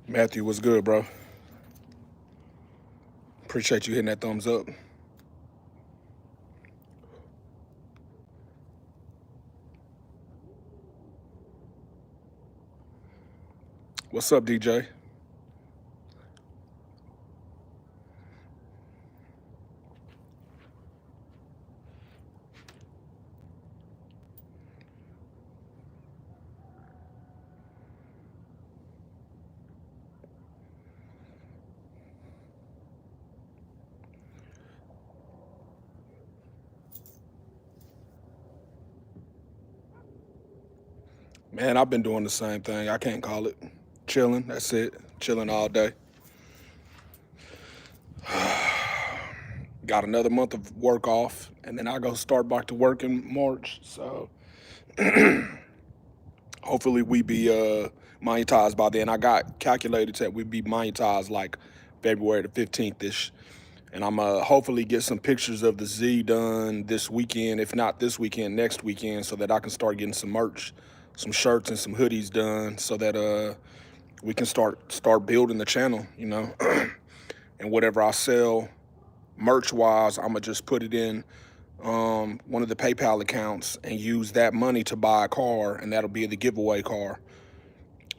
Matthew, what's good, bro? Appreciate you hitting that thumbs up. What's up, DJ? Man, I've been doing the same thing. I can't call it. Chilling, that's it. Chilling all day. Got another month of work off, and then I go start back to work in March. So hopefully we be monetized by then. I got calculated that we'd be monetized like February the 15th-ish. And I'm hopefully get some pictures of the Z done this weekend, if not this weekend, next weekend, so that I can start getting some merch, some shirts and some hoodies done, so that we can start building the channel, you know. And whatever I sell merch wise, I'm gonna just put it in one of the PayPal accounts and use that money to buy a car, and that'll be the giveaway car.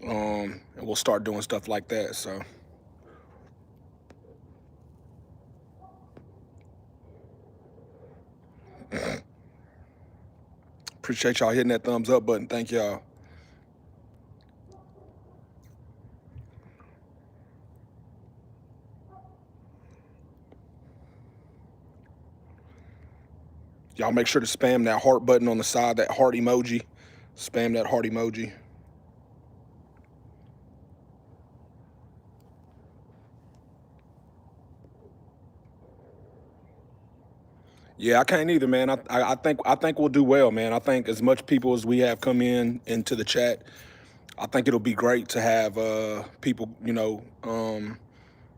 And we'll start doing stuff like that. So appreciate y'all hitting that thumbs up button. Thank y'all. Y'all make sure to spam that heart button on the side, that heart emoji. Spam that heart emoji. Yeah, I can't either, man. I think we'll do well, man. I think as much people as we have come into the chat, I think it'll be great to have people,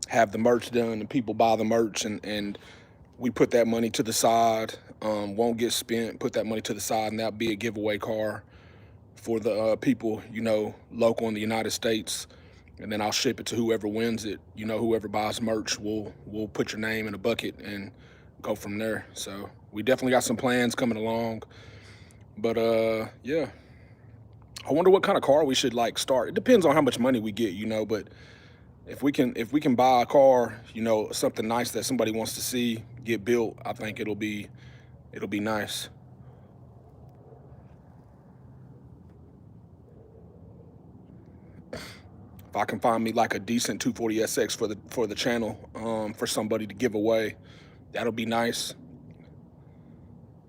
have the merch done and people buy the merch, and we put that money to the side. Won't get spent. Put that money to the side, and that'll be a giveaway car for the people, local in the United States. And then I'll ship it to whoever wins it. Whoever buys merch, we'll put your name in a bucket and go from there. So we definitely got some plans coming along. But yeah. I wonder what kind of car we should like start. It depends on how much money we get, but if we can buy a car, something nice that somebody wants to see get built, I think it'll be nice. If I can find me like a decent 240SX for the channel, for somebody to give away, that'll be nice.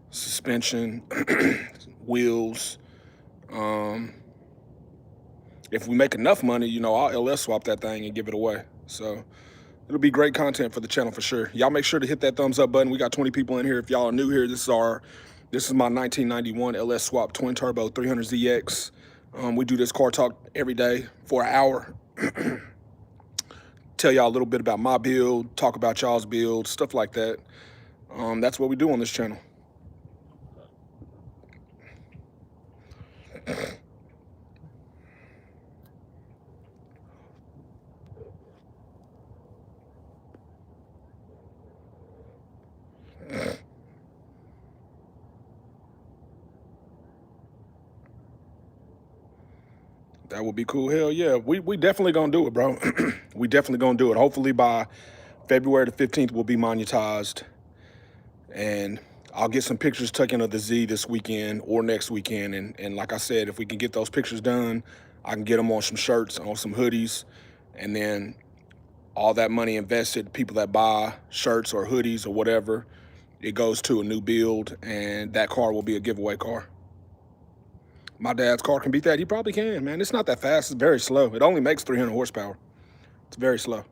Suspension, wheels. If we make enough money, I'll LS swap that thing and give it away. So it'll be great content for the channel for sure. Y'all make sure to hit that thumbs up button. We got 20 people in here. If y'all are new here, this is my 1991 LS swap twin turbo 300ZX. We do this car talk every day for an hour. Tell y'all a little bit about my build, talk about y'all's build, stuff like that. That's what we do on this channel. That would be cool. Hell yeah. We definitely gonna do it, bro. We definitely gonna do it. Hopefully by February the 15th, we'll be monetized. And I'll get some pictures taken of the Z this weekend or next weekend. And like I said, if we can get those pictures done, I can get them on some shirts, on some hoodies. And then all that money invested, people that buy shirts or hoodies or whatever, it goes to a new build, and that car will be a giveaway car. My dad's car can beat that. He probably can, man. It's not that fast. It's very slow. It only makes 300 horsepower. It's very slow.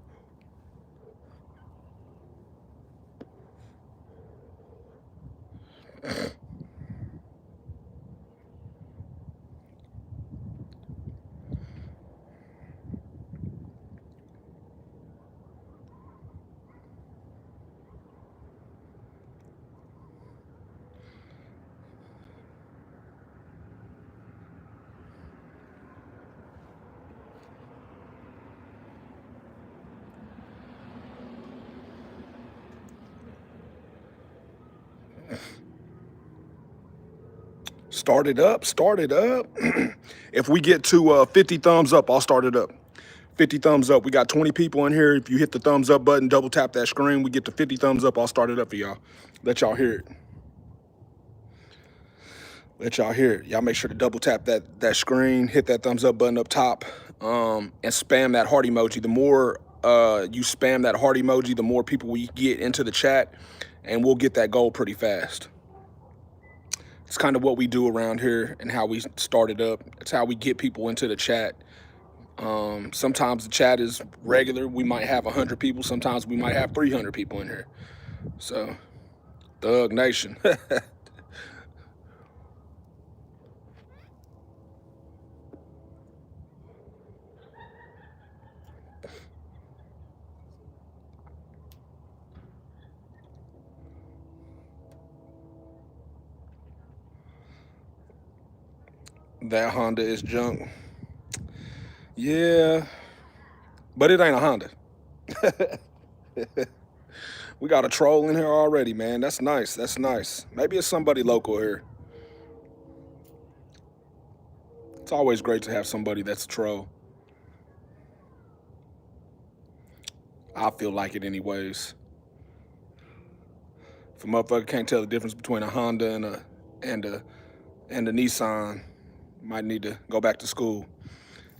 Start it up, start it up. If we get to 50 thumbs up, I'll start it up. 50 thumbs up. We got 20 people in here. If you hit the thumbs up button, double tap that screen, we get to 50 thumbs up, I'll start it up for y'all. Let y'all hear it. Let y'all hear it. Y'all make sure to double tap that screen, hit that thumbs up button up top, and spam that heart emoji. The more you spam that heart emoji, the more people we get into the chat, and we'll get that goal pretty fast. It's kind of what we do around here and how we start it up. It's how we get people into the chat. Sometimes the chat is regular. We might have 100 people. Sometimes we might have 300 people in here. So, Thug Nation. That Honda is junk. Yeah, but it ain't a Honda. We got a troll in here already, man. That's nice. That's nice. Maybe it's somebody local here. It's always great to have somebody that's a troll. I feel like it anyways. If a motherfucker can't tell the difference between a Honda and a Nissan, might need to go back to school.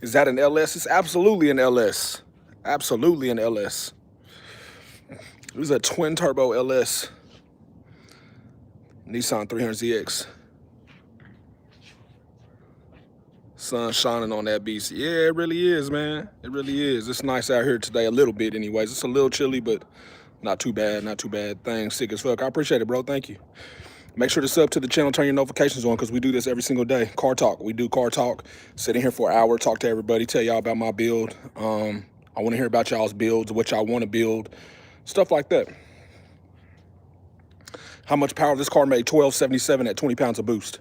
Is that an LS? It's absolutely an LS. Absolutely an LS. It was a twin turbo LS. Nissan 300zx. Sun shining on that beast. Yeah, it really is, man. It really is. It's nice out here today, a little bit anyways. It's a little chilly, but not too bad, not too bad. Things sick as fuck. I appreciate it, bro. Thank you. Make sure to sub to the channel, turn your notifications on, because we do this every single day. Car talk. We do car talk. Sitting here for an hour, talk to everybody, tell y'all about my build. I want to hear about y'all's builds, what y'all want to build, stuff like that. How much power this car made? 1277 at 20 pounds of boost.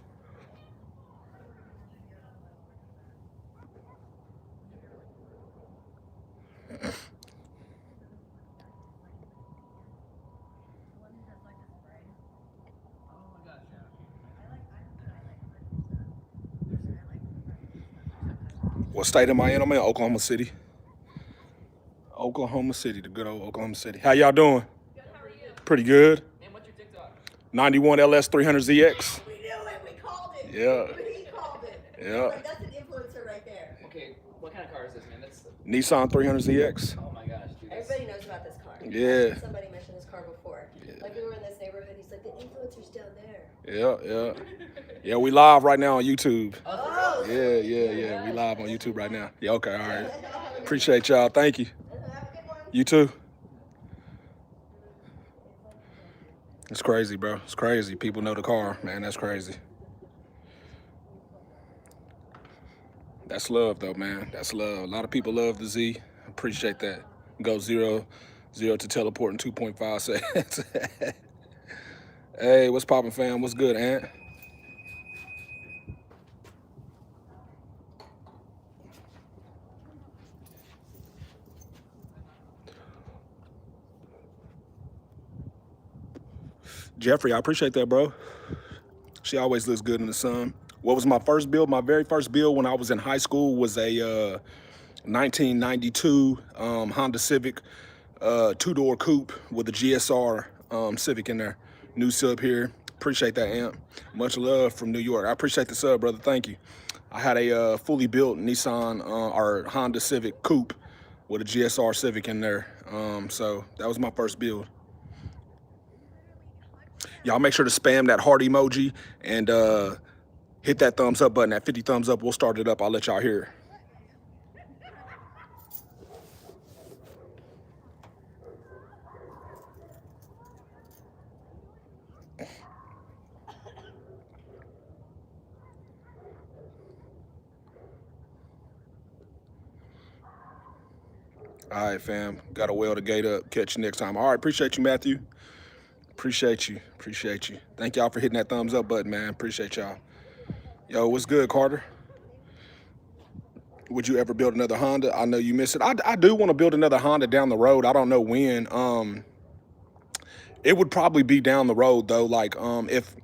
What state am I in? I'm in Oklahoma City. Oklahoma City, the good old Oklahoma City. How y'all doing? Good, how are you? Pretty good. And what's your TikTok? 91ls300zx. We knew it. We called it. Yeah. He called it. Yeah. Like, that's an influencer right there. Okay, what kind of car is this, man? That's Nissan 300zx. oh my gosh, dude. Everybody knows about this car. Yeah. Somebody mentioned this car before. Yeah. Like, we were in this neighborhood. He's like, the influencer's down there. Yeah. Yeah, we live right now on YouTube. Oh. Yeah. We live on YouTube right now. Yeah, okay, all right. Appreciate y'all. Thank you. Have a good one. You too. It's crazy, bro. It's crazy. People know the car, man. That's crazy. That's love, though, man. That's love. A lot of people love the Z. Appreciate that. Go 0 to teleport in 2.5 seconds. Hey, what's poppin', fam? What's good, Ant? Jeffrey, I appreciate that, bro. She always looks good in the sun. What was my first build? My very first build when I was in high school was a 1992 Honda Civic, two-door coupe with a GSR Civic in there. New sub here. Appreciate that, Amp. Much love from New York. I appreciate the sub, brother. Thank you. I had a fully built Nissan or Honda Civic coupe with a GSR Civic in there. So that was my first build. Y'all make sure to spam that heart emoji and hit that thumbs up button. At 50 thumbs up, we'll start it up. I'll let y'all hear it. All right, fam. Got to weld the gate up. Catch you next time. All right, appreciate you, Matthew. Appreciate you. Thank y'all for hitting that thumbs up button, man. Appreciate y'all. Yo, what's good, Carter? Would you ever build another Honda? I know you miss it. I do want to build another Honda down the road. I don't know when. It would probably be down the road, though. Like, if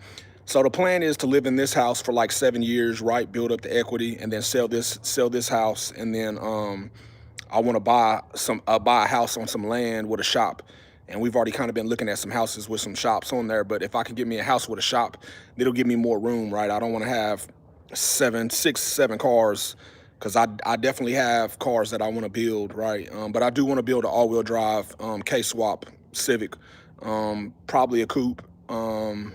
So the plan is to live in this house for like 7 years, right? Build up the equity and then sell this house, and then I want to buy a house on some land with a shop. And we've already kind of been looking at some houses with some shops on there, but if I can get me a house with a shop, it'll give me more room, right? I don't want to have 6, 7 cars, because I definitely have cars that I want to build, right? But I do want to build an all-wheel drive K-swap Civic, probably a coupe, and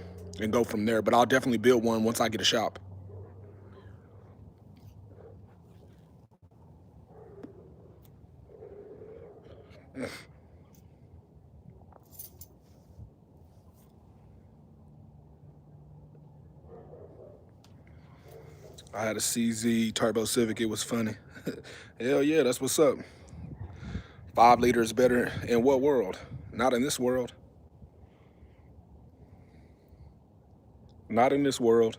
go from there. But I'll definitely build one once I get a shop. I had a CZ Turbo Civic. It was funny. Hell yeah, that's what's up. 5 liters better in what world? Not in this world. Not in this world.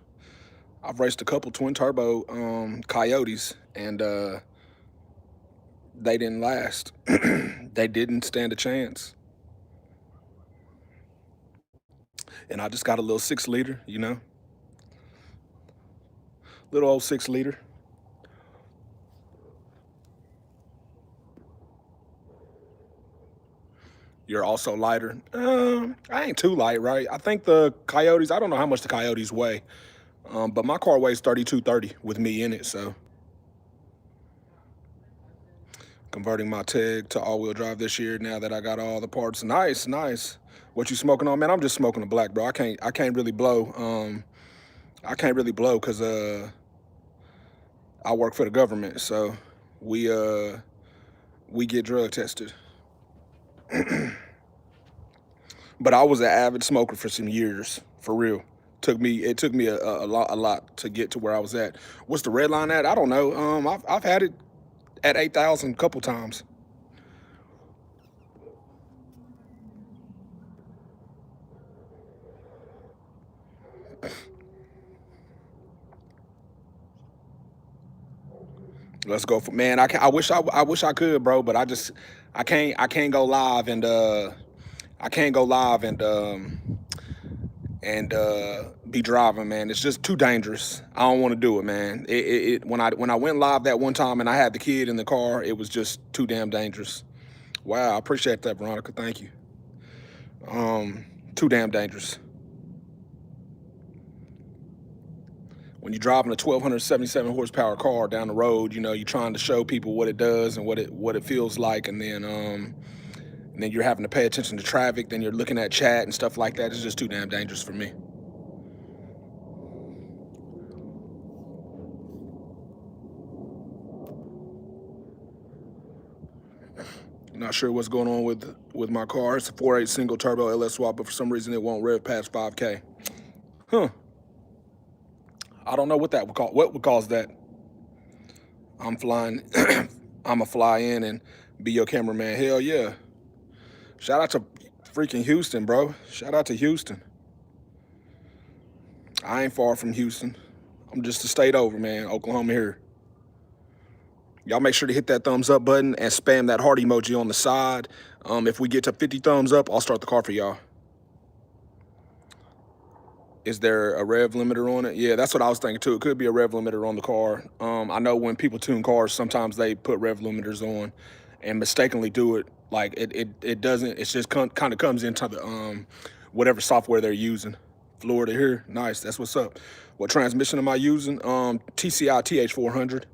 I've raced a couple twin turbo Coyotes, and they didn't last. They didn't stand a chance. And I just got a little 6 liter, you know, little old 6 liter. You're also lighter. I ain't too light, right? I think the Coyotes, I don't know how much the Coyotes weigh, but my car weighs 3230 with me in it, so. Converting my Teg to all-wheel drive this year now that I got all the parts. Nice, nice. What you smoking on, man? I'm just smoking a black, bro. I can't really blow. I can't really blow because I work for the government, so we get drug tested. But I was an avid smoker for some years, for real. It took me a lot to get to where I was at. What's the red line at? I don't know. I've had it at 8,000 a couple times. Let's go for, man. I wish I could, bro, but I can't go live and I can't go live and be driving, man. It's just too dangerous. I don't want to do it, man. When I went live that one time and I had the kid in the car, it was just too damn dangerous. Wow, I appreciate that, Veronica. Thank you. Too damn dangerous. When you're driving a 1,277 horsepower car down the road, you know, you're trying to show people what it does and what it feels like, and then you're having to pay attention to traffic, then you're looking at chat and stuff like that. It's just too damn dangerous for me. Not sure what's going on with my car. It's a 4.8 single turbo LS swap, but for some reason it won't rev past 5K. Huh. I don't know what that would cause. What would cause that? I'm flying. I'ma fly in and be your cameraman. Hell yeah. Shout out to freaking Houston, bro. Shout out to Houston. I ain't far from Houston. I'm just a state over, man. Oklahoma here. Y'all make sure to hit that thumbs up button and spam that heart emoji on the side. If we get to 50 thumbs up, I'll start the car for y'all. Is there a rev limiter on it? Yeah, that's what I was thinking too. It could be a rev limiter on the car. I know when people tune cars, sometimes they put rev limiters on and mistakenly do it. Like it doesn't. It's just kind of comes into the whatever software they're using. Florida here, nice. That's what's up. What transmission am I using? TCI TH400.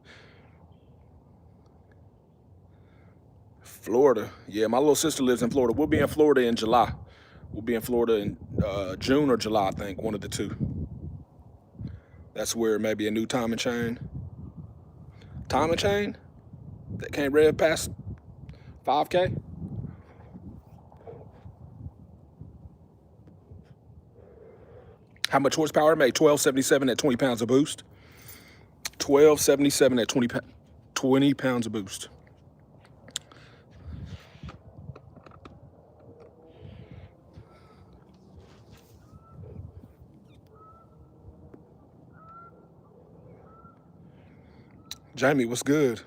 Florida. Yeah, my little sister lives in Florida. We'll be in Florida in July. We'll be in Florida in June or July, I think, one of the two. That's where maybe a new timing chain. Timing chain that can't rev past 5K. How much horsepower it made? 1277 at 20 pounds of boost. 1277 at 20 pounds of boost. Jamie, what's good?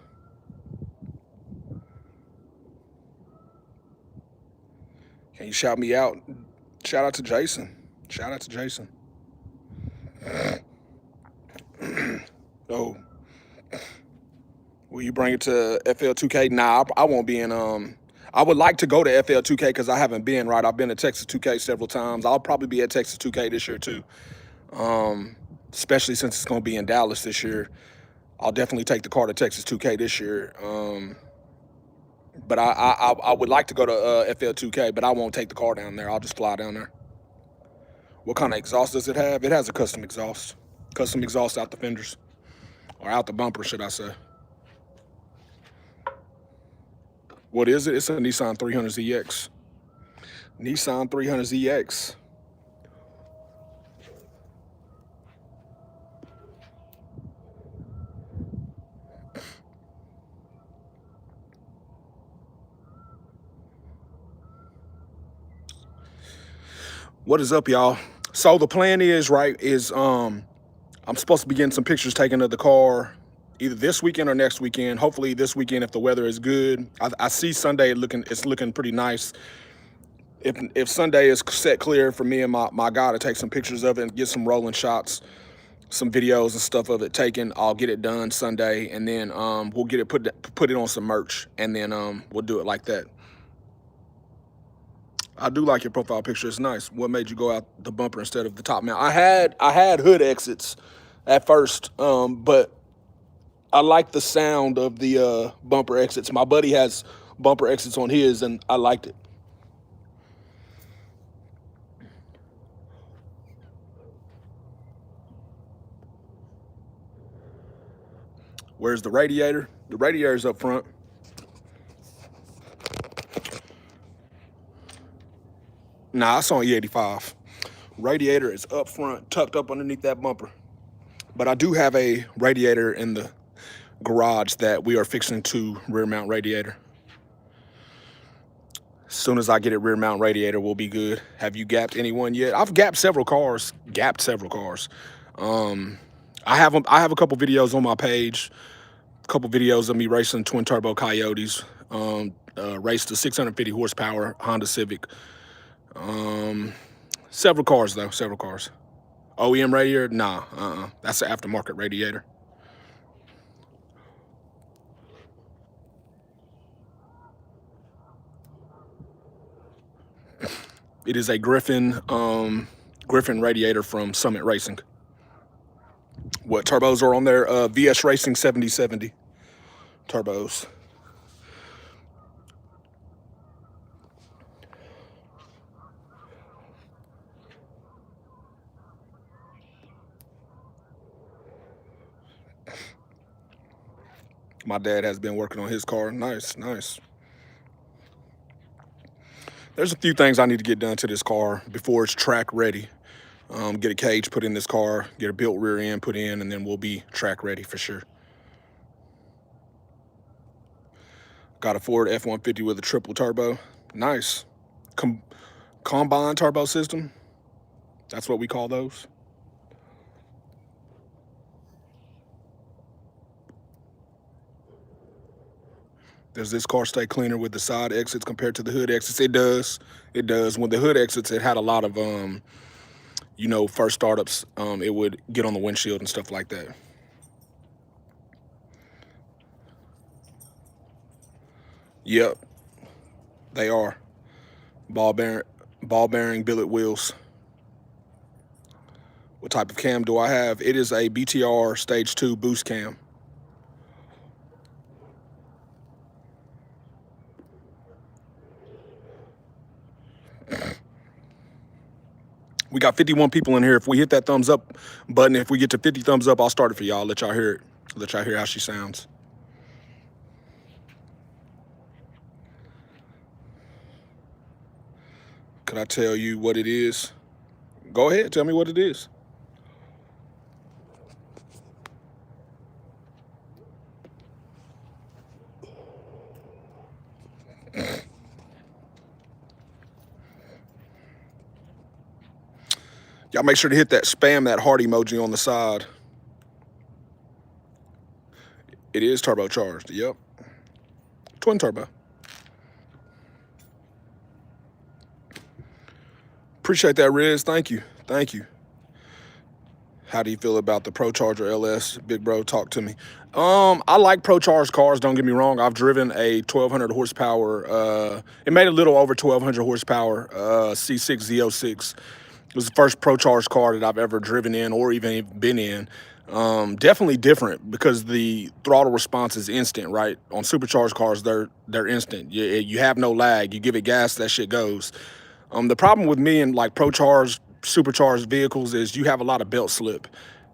Can you shout me out? Shout out to Jason. Shout out to Jason. Oh, will you bring it to FL2K? Nah, I won't be in. I would like to go to FL2K because I haven't been. Right, I've been to Texas 2K several times. I'll probably be at Texas 2K this year too. Especially since it's gonna be in Dallas this year. I'll definitely take the car to Texas 2K this year. But I would like to go to FL2K, but I won't take the car down there. I'll just fly down there. What kind of exhaust does it have? It has a custom exhaust. Custom exhaust out the fenders. Or out the bumper, should I say. What is it? It's a Nissan 300zx. Nissan 300zx. What is up, y'all? So the plan is, right, I'm supposed to be getting some pictures taken of the car either this weekend or next weekend. Hopefully this weekend if the weather is good. I see Sunday it's looking pretty nice. If Sunday is set clear for me and my guy to take some pictures of it and get some rolling shots, some videos and stuff of it taken, I'll get it done Sunday, and then we'll get it put it on some merch, and then we'll do it like that. I do like your profile picture. It's nice. What made you go out the bumper instead of the top mount? I had hood exits at first, but I like the sound of the bumper exits. My buddy has bumper exits on his, and I liked it. Where's the radiator? The radiator's up front. Nah, it's on E85. Radiator is up front, tucked up underneath that bumper. But I do have a radiator in the garage that we are fixing to rear mount radiator. As soon as I get a rear mount radiator, we'll be good. Have you gapped anyone yet? I've gapped several cars. I have a couple videos on my page. A couple videos of me racing twin turbo Coyotes. Raced a 650 horsepower Honda Civic. Several cars though, several cars. OEM radiator? Nah, that's an aftermarket radiator. It is a Griffin radiator from Summit Racing. What turbos are on there? VS Racing 7070 turbos. My dad has been working on his car. Nice, nice. There's a few things I need to get done to this car before it's track ready. Get a cage put in this car, get a built rear end put in, and then we'll be track ready for sure. Got a Ford F-150 with a triple turbo. Nice. Combine turbo system. That's what we call those. Does this car stay cleaner with the side exits compared to the hood exits? It does. It does. When the hood exits, it had a lot of, you know, first startups. It would get on the windshield and stuff like that. Yep, they are. Ball bearing billet wheels. What type of cam do I have? It is a BTR Stage 2 boost cam. We got 51 people in here. If we hit that thumbs up button, if we get to 50 thumbs up, I'll start it for y'all. Let y'all hear it. Let y'all hear how she sounds. Could I tell you what it is? Go ahead, tell me what it is. Y'all make sure to hit that spam, that heart emoji on the side. It is turbocharged, yep. Twin turbo. Appreciate that, Riz, thank you, thank you. How do you feel about the Pro Charger LS? Big bro, talk to me. I like Pro Charge cars, don't get me wrong. I've driven a 1200 horsepower, it made a little over 1200 horsepower, C6 Z06. It was the first Pro Charge car that I've ever driven in or even been in. Definitely different because the throttle response is instant, right? On supercharged cars, they're instant. You have no lag. You give it gas, that shit goes. The problem with me and like Pro Charged, supercharged vehicles is you have a lot of belt slip,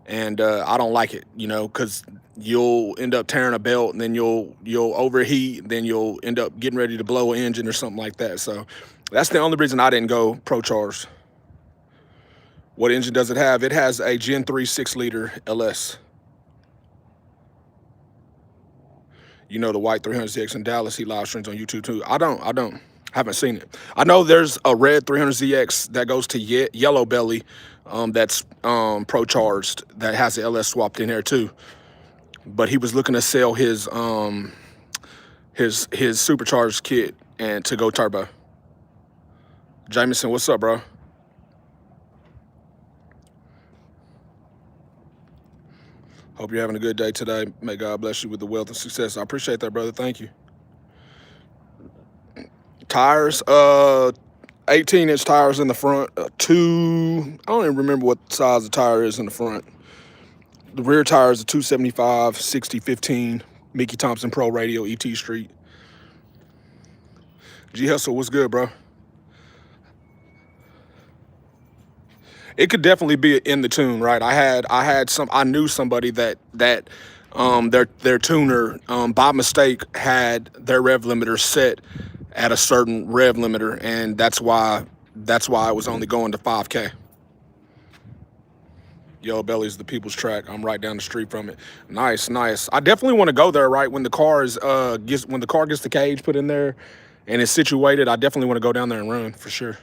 and I don't like it, you know, because you'll end up tearing a belt, and then you'll overheat, and then you'll end up getting ready to blow an engine or something like that. So that's the only reason I didn't go Pro Charged. What engine does it have? It has a Gen 3 6-liter LS. You know the white 300zx in Dallas. He live streams on YouTube too. I don't. Haven't seen it. I know there's a red 300zx that goes to yellow belly, that's Pro Charged, that has the LS swapped in there too. But he was looking to sell his supercharged kit and to go turbo. Jameson, what's up, bro? Hope you're having a good day today. May God bless you with the wealth and success. I appreciate that, brother. Thank you. Tires, 18-inch tires in the front. I don't even remember what size the tire is in the front. The rear tire is a 275 60/15 Mickey Thompson Pro Radio, ET Street. G Hustle, what's good, bro? It could definitely be in the tune, right? I knew somebody that their tuner by mistake had their rev limiter set at a certain rev limiter, and that's why I was only going to 5K. Yellow Belly's the people's track. I'm right down the street from it. Nice, nice. I definitely want to go there, right? When the car is when the car gets the cage put in there and it's situated, I definitely want to go down there and run for sure.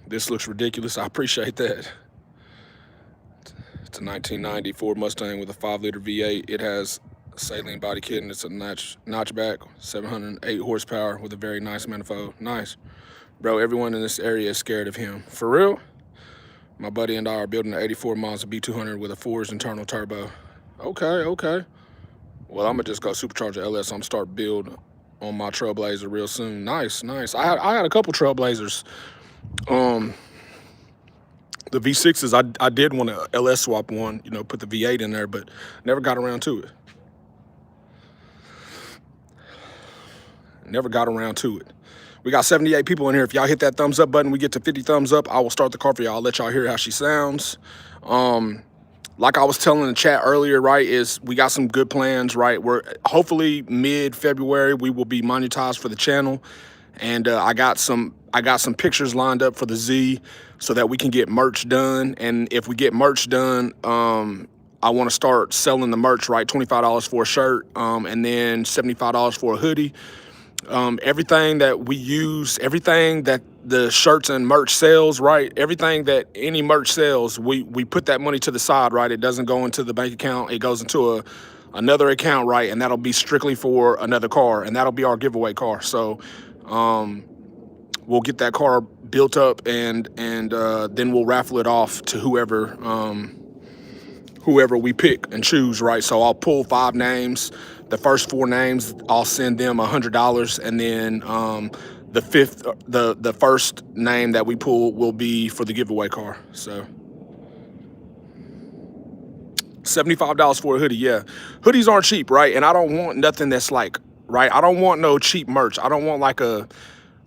This looks ridiculous. I appreciate that. It's a 1990 Ford Mustang with a 5-liter V8. It has a saline body kit, and it's a notchback, 708 horsepower with a very nice manifold. Nice. Bro, everyone in this area is scared of him. For real? My buddy and I are building an 84 Mazda B200 with a Ford's internal turbo. Okay, okay. Well, I'm going to just go supercharger LS. I'm going to start build on my Trailblazer real soon. Nice, nice. I had a couple Trailblazers. The V6s, I did want to LS swap one, you know, put the V8 in there, but never got around to it. Never got around to it. We got 78 people in here. If y'all hit that thumbs up button, we get to 50 thumbs up, I will start the car for y'all. I'll let y'all hear how she sounds. Like I was telling the chat earlier, right, is we got some good plans, right? We're hopefully mid-February, we will be monetized for the channel. And I got some pictures lined up for the Z so that we can get merch done. And if we get merch done, I want to start selling the merch, right? $25 for a shirt, and then $75 for a hoodie. Everything that we use, everything that the shirts and merch sells, right? Everything that any merch sells, we put that money to the side, right? It doesn't go into the bank account. It goes into another account, right? And that'll be strictly for another car, and that'll be our giveaway car. So we'll get that car built up, and then we'll raffle it off to whoever we pick and choose, right? So I'll pull 5 names. The first 4 names, I'll send them $100, and then the first name that we pull will be for the giveaway car. So $75 for a hoodie, yeah. Hoodies aren't cheap, right? And I don't want nothing that's like, right? I don't want no cheap merch. I don't want like a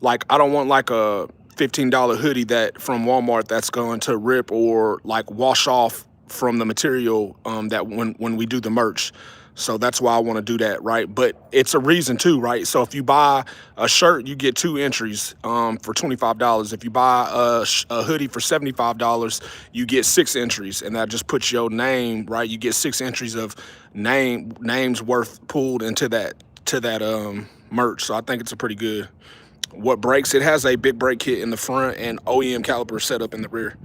$15 hoodie that from Walmart that's going to rip or like wash off from the material that when we do the merch. So that's why I want to do that, right? But it's a reason too, right? So if you buy a shirt, you get 2 entries for $25. If you buy a hoodie for $75, you get 6 entries, and that just puts your name, right? You get 6 entries of names worth pulled into that merch. So I think it's a pretty good. What brakes? It has a big brake kit in the front and OEM caliper set up in the rear.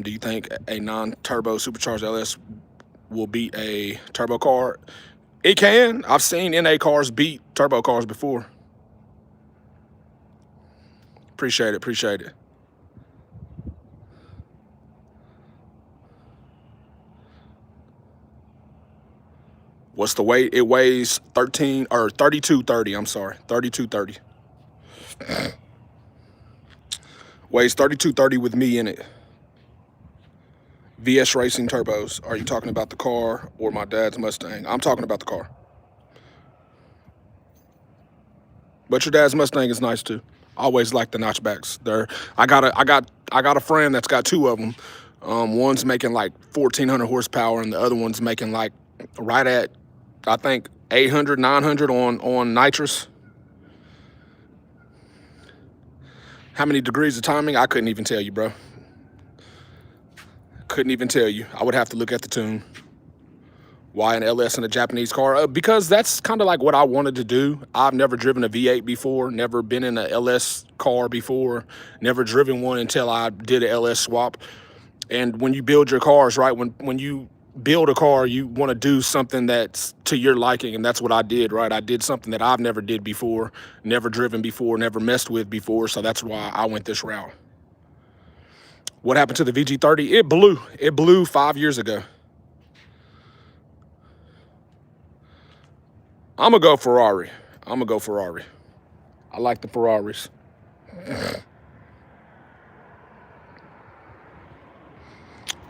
Do you think a non-turbo supercharged LS will beat a turbo car? It can. I've seen NA cars beat turbo cars before. Appreciate it, appreciate it. What's the weight? It weighs 3230. I'm sorry, 3230. Weighs 3230 with me in it. VS Racing turbos. Are you talking about the car or my dad's Mustang? I'm talking about the car. But your dad's Mustang is nice too. Always like the notchbacks. I got a friend that's got two of them. One's making like 1400 horsepower and the other one's making like right at, I think, 800, 900 on nitrous. How many degrees of timing? I couldn't even tell you, bro. Couldn't even tell you. I would have to look at the tune. Why an LS in a Japanese car? Because that's kind of like what I wanted to do. I've never driven a V8 before, never been in a LS car before, never driven one until I did an LS swap. And when you build your cars, right, when you build a car, you want to do something that's to your liking, and that's what I did, right? I did something that I've never did before, never driven before, never messed with before, so that's why I went this route. What happened to the VG30? It blew. It blew 5 years ago. I'm going to go Ferrari. I'm going to go Ferrari. I like the Ferraris.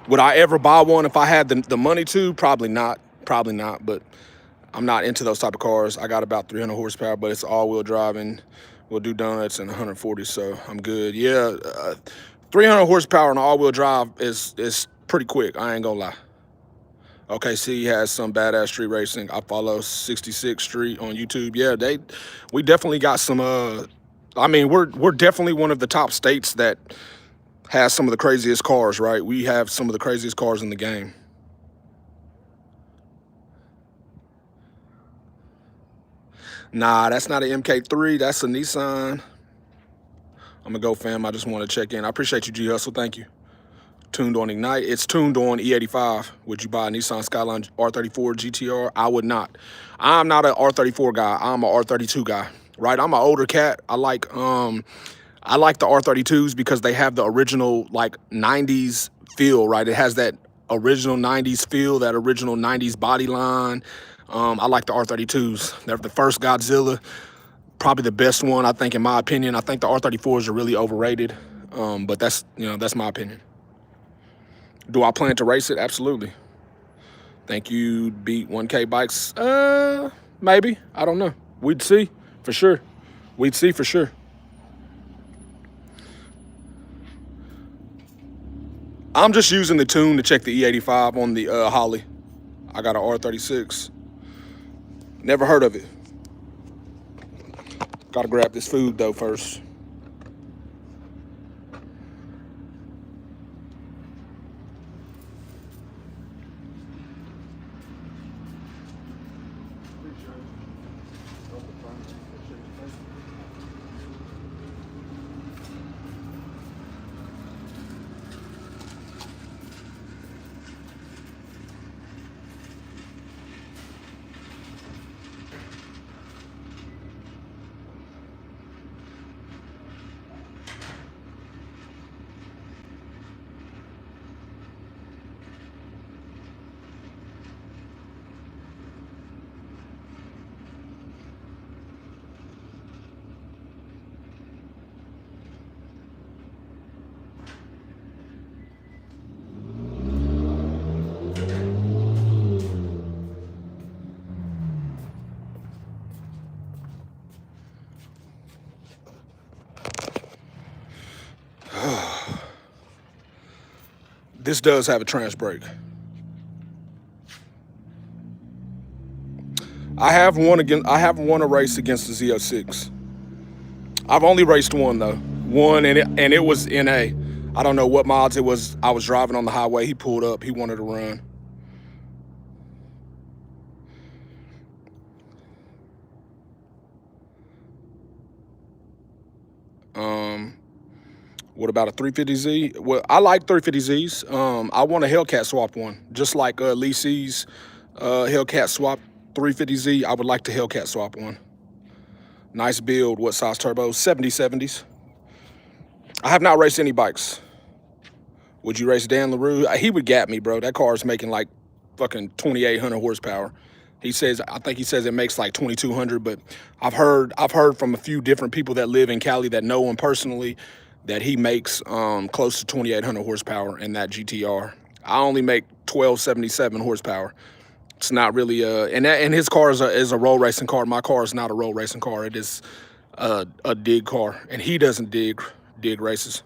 Would I ever buy one if I had the money to? Probably not. Probably not, but I'm not into those type of cars. I got about 300 horsepower, but it's all-wheel drive, and we'll do donuts and 140, so I'm good. Yeah, 300 horsepower and all-wheel drive is pretty quick. I ain't gonna lie. OKC has some badass street racing. I follow 66th Street on YouTube. Yeah, we definitely got some. I mean, we're definitely one of the top states that has some of the craziest cars. Right, we have some of the craziest cars in the game. Nah, that's not an MK3. That's a Nissan. I'm gonna go, fam. I just want to check in. I appreciate you, G Hustle. Thank you. Tuned on Ignite. It's tuned on E85. Would you buy a Nissan Skyline R34 GTR? I would not. I'm not an R34 guy. I'm an R32 guy. Right? I'm an older cat. I like the R32s because they have the original like 90s feel. Right? It has that original 90s feel, that original 90s body line. I like the R32s. They're the first Godzilla. Probably the best one, I think, in my opinion. I think the R34s are really overrated. But that's my opinion. Do I plan to race it? Absolutely. Think you'd beat 1K bikes? Maybe. I don't know. We'd see for sure. We'd see for sure. I'm just using the tune to check the E85 on the Holly. I got an R36. Never heard of it. Gotta grab this food though first. This does have a trans brake. I have won a race against the Z06. I've only raced one though. One, and it was NA. I don't know what mods it was. I was driving on the highway. He pulled up. He wanted to run. What about a 350Z? Well, I like 350Zs. I want a Hellcat swap one, just like Lee C's Hellcat swap 350Z. I would like to Hellcat swap one. Nice build. What size turbo? 70s. I have not raced any bikes. Would you race Dan LaRue? He would gap me, bro. That car is making like fucking 2,800 horsepower. I think he says it makes like 2,200, but I've heard from a few different people that live in Cali that know him personally that he makes close to 2,800 horsepower in that GTR. I only make 1,277 horsepower. It's not really and his car is a road racing car. My car is not a road racing car. It is a dig car, and he doesn't dig races.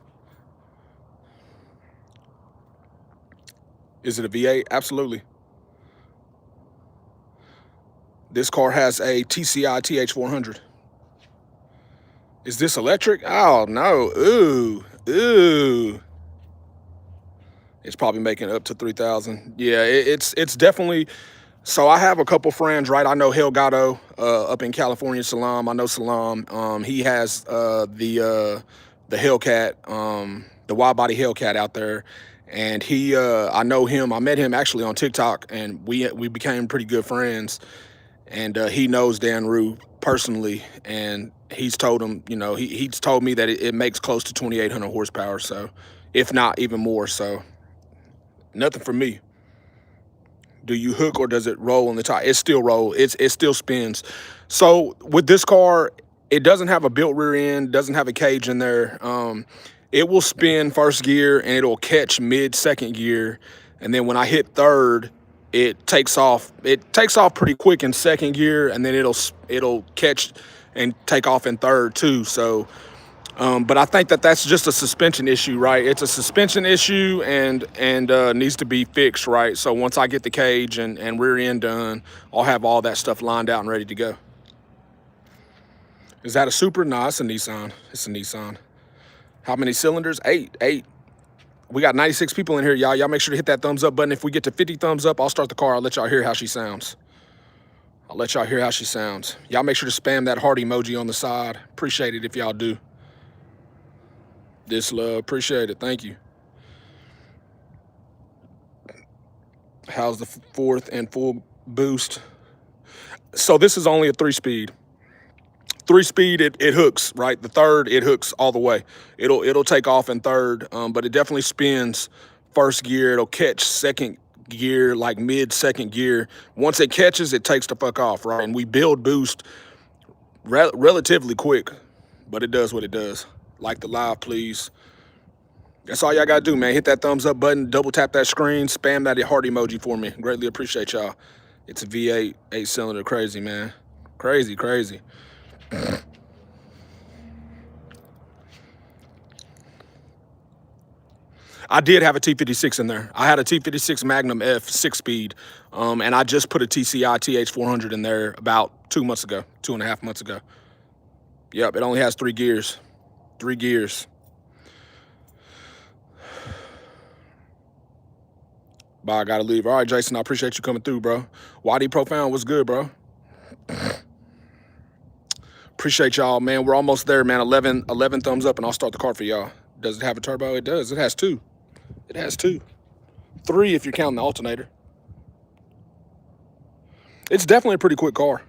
Is it a V8? Absolutely. This car has a TCI TH400. Is this electric? Oh no. Ooh. It's probably making up to 3,000. Yeah, it's definitely. So I have a couple friends, right? I know Helgado up in California, Salam. I know Salam. He has the Hellcat, the wide body Hellcat out there, and I know him. I met him actually on TikTok, and we became pretty good friends. And he knows Dan Rue personally, and he's told him, you know, he's told me that it makes close to 2,800 horsepower, so if not even more. So nothing for me. Do you hook or does it roll on the top? It still rolls. It still spins. So with this car, it doesn't have a built rear end, doesn't have a cage in there. It will spin first gear and it'll catch mid second gear, and then when I hit third, it takes off. It takes off pretty quick in second gear, and then it'll catch and take off in third too. So, but I think that's just a suspension issue, right? It's a suspension issue and needs to be fixed, right? So once I get the cage and rear end done, I'll have all that stuff lined out and ready to go. Is that a Supra? No, it's a Nissan. It's a Nissan. How many cylinders? 8. We got 96 people in here, y'all. Y'all make sure to hit that thumbs up button. If we get to 50 thumbs up, I'll start the car. I'll let y'all hear how she sounds. Y'all make sure to spam that heart emoji on the side. Appreciate it if y'all do. This love, appreciate it. Thank you. How's the fourth and full boost? So this is only a 3-speed. 3-speed, it hooks, right? The third, it hooks all the way. It'll take off in third, but it definitely spins first gear. It'll catch second gear, like mid second gear. Once it catches, it takes the fuck off, right? And we build boost relatively quick, but it does what it does. Like the live, please. That's all y'all gotta do, man. Hit that thumbs up button, double tap that screen, spam that heart emoji for me. Greatly appreciate y'all. It's a V8, 8-cylinder, crazy, man. Crazy. I did have a T56 in there. I had a T56 Magnum F 6-speed, and I just put a TCI TH400 in there about 2 months ago, 2.5 months ago. Yep, it only has 3 gears. 3 gears. Bye, I gotta leave. All right, Jason, I appreciate you coming through, bro. YD Profound, what's good, bro? Appreciate y'all, man. We're almost there, man. 11 thumbs up, and I'll start the car for y'all. Does it have a turbo? It does. It has 2. It has 2. 3 if you're counting the alternator. It's definitely a pretty quick car.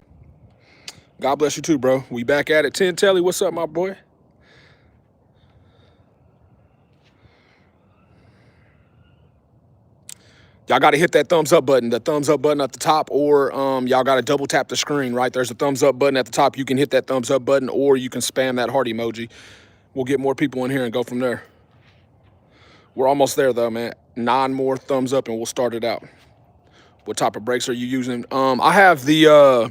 God bless you too, bro. We back at it. 10 Telly, what's up, my boy? Y'all got to hit that thumbs up button, the thumbs up button at the top, or y'all got to double tap the screen, right? There's a thumbs up button at the top. You can hit that thumbs up button, or you can spam that heart emoji. We'll get more people in here and go from there. We're almost there, though, man. 9 more thumbs up, and we'll start it out. What type of brakes are you using? I have the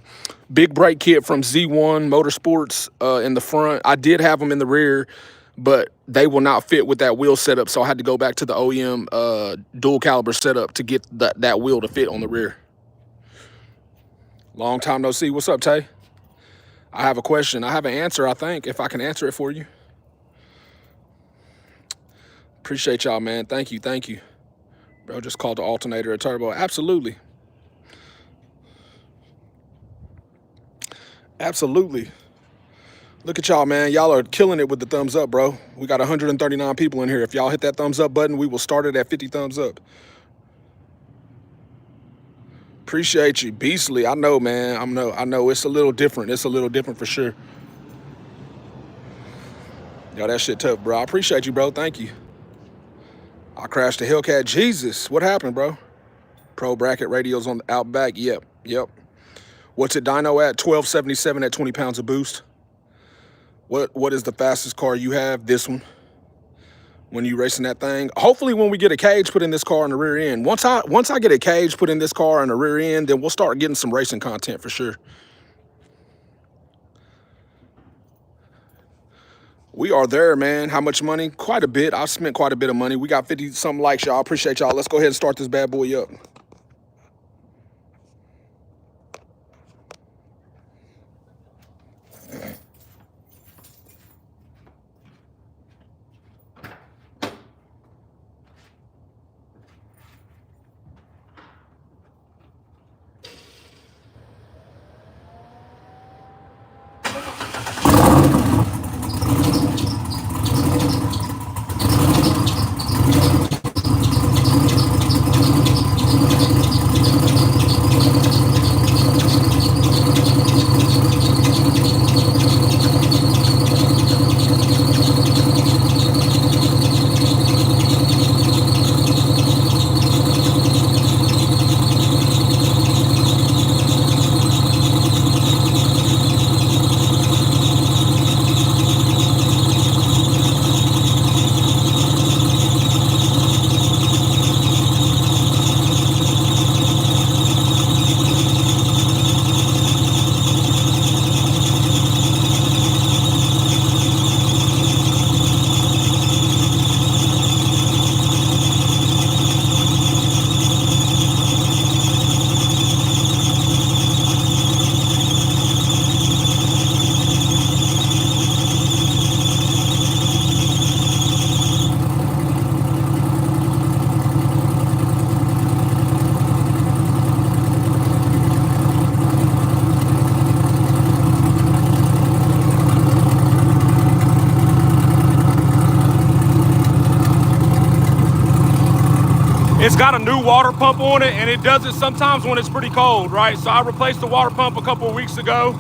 big brake kit from Z1 Motorsports in the front. I did have them in the rear, but they will not fit with that wheel setup, so I had to go back to the OEM dual caliber setup to get that wheel to fit on the rear. Long time no see. What's up, Tay? I have a question. I have an answer, I think, if I can answer it for you. Appreciate y'all, man. Thank you. Bro, just called the alternator a turbo. Absolutely. Look at y'all, man. Y'all are killing it with the thumbs up, bro. We got 139 people in here. If y'all hit that thumbs up button, we will start it at 50 thumbs up. Appreciate you. Beastly. I know, man. I know it's a little different. It's a little different for sure. Yo, that shit tough, bro. I appreciate you, bro. Thank you. I crashed the Hellcat. Jesus, what happened, bro? Pro bracket radios on the out back. Yep. What's it dyno at? 1277 at 20 pounds of boost. What is the fastest car you have? This one. When you racing that thing, hopefully when we get a cage put in this car on the rear end. Once I get a cage put in this car on the rear end, then we'll start getting some racing content for sure. We are there, man. How much money? Quite a bit. I've spent quite a bit of money. We got 50 something likes, y'all. Appreciate y'all. Let's go ahead and start this bad boy up. It's got a new water pump on it, and it does it sometimes when it's pretty cold, right? So I replaced the water pump a couple of weeks ago,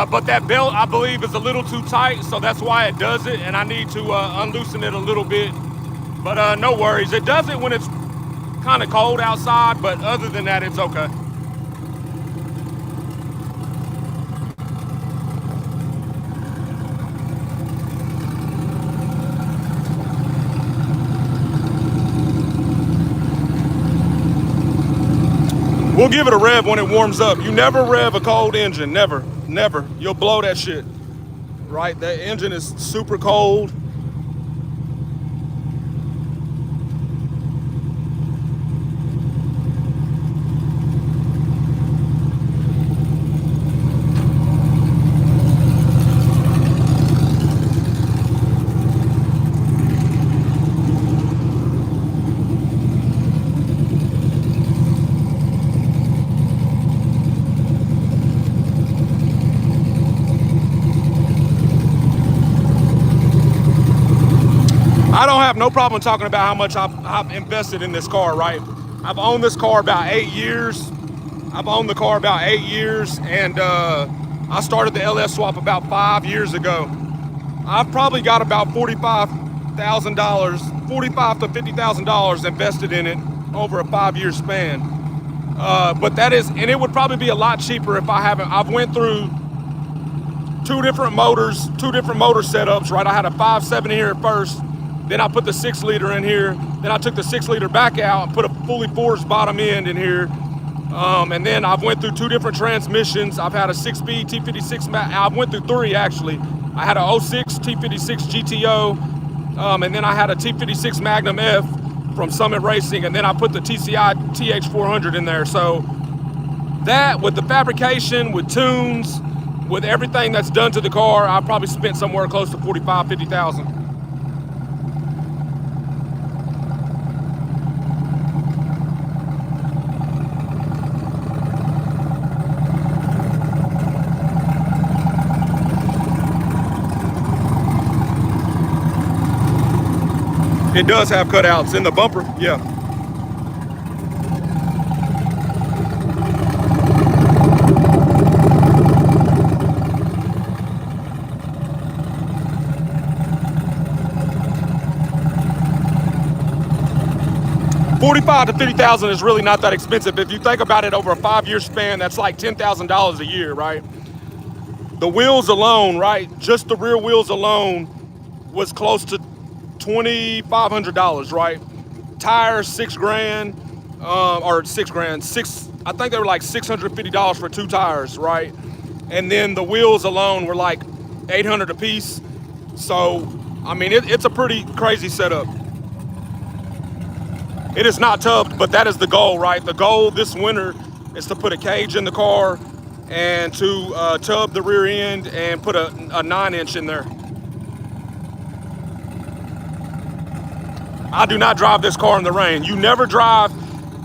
but that belt, I believe, is a little too tight, so that's why it does it, and I need to unloosen it a little bit. But no worries. It does it when it's kind of cold outside, but other than that, it's okay. We'll give it a rev when it warms up. You never rev a cold engine, never, never. You'll blow that shit, right? That engine is super cold. I don't have no problem talking about how much I've invested in this car, right? I've owned this car about 8 years. I've owned the car about 8 years, and I started the LS swap about 5 years ago. I've probably got about $45,000, $45,000 to $50,000 invested in it over a 5-year span. But that is, and it would probably be a lot cheaper if I haven't. I've went through two different motor setups, right? I had a 5.7 here at first. Then I put the 6 liter in here. Then I took the 6 liter back out and put a fully forged bottom end in here. And then I've went through 2 different transmissions. I've had a 6-speed T56, I went through 3 actually. I had a 06 T56 GTO, and then I had a T56 Magnum F from Summit Racing, and then I put the TCI TH400 in there. So that, with the fabrication, with tunes, with everything that's done to the car, I probably spent somewhere close to $45,000, $50,000. It does have cutouts in the bumper, yeah. 45 to 50,000 is really not that expensive. If you think about it over a 5-year span, that's like $10,000 a year, right? The wheels alone, right? Just the rear wheels alone was close to $2,500, right? Tires, $6,000, or $6,000. I think they were like $650 for 2 tires, right? And then the wheels alone were like $800 a piece. So, I mean, it's a pretty crazy setup. It is not tubbed, but that is the goal, right? The goal this winter is to put a cage in the car and to tub the rear end and put a 9-inch in there. I do not drive this car in the rain. You never drive.